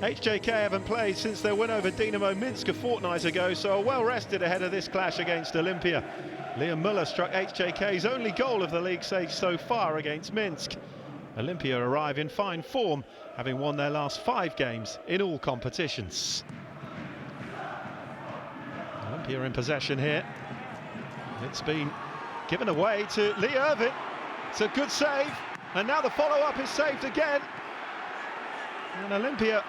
HJK haven't played since their win over Dynamo Minsk a fortnight ago, so are well rested ahead of this clash against Olimpija. Liam Muller struck HJK's only goal of the league stage so far against Minsk. Olimpija arrive in fine form, having won their last 5 games in all competitions. Olimpija in possession here. It's been given away to Lee Irvin. It's a good save, and now the follow-up is saved again. And Olimpija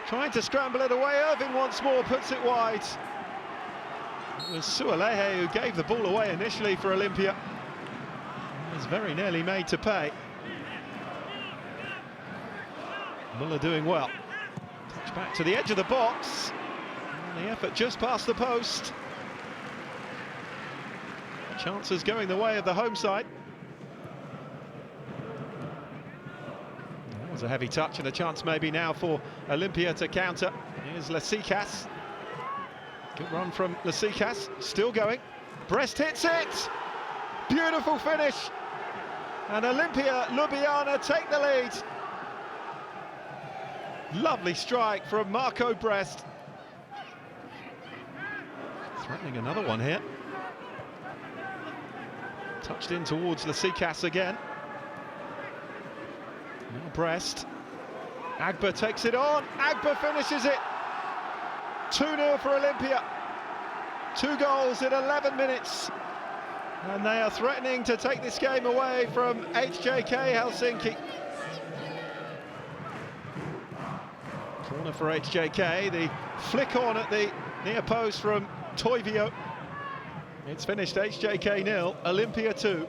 trying to scramble it away. Irvin once more puts it wide. It was Sualehe who gave the ball away initially for Olimpija. He was very nearly made to pay. Muller doing well. Touch back to the edge of the box. And the effort just past the post. Chances going the way of the home side. That was a heavy touch and a chance maybe now for Olimpija to counter. Here's Lasikas. Good run from Lasikas, still going. Brest hits it! Beautiful finish! And Olimpija Ljubljana take the lead. Lovely strike from Marco Brest. Threatening another one here. Touched in towards Lasikas again. Now Brest. Agba takes it on. Agba finishes it. 2-0 for Olimpija. 2 goals in 11 minutes. And they are threatening to take this game away from HJK Helsinki. Corner for HJK. The flick on at the near post from Toivio. It's finished HJK 0, Olimpija 2.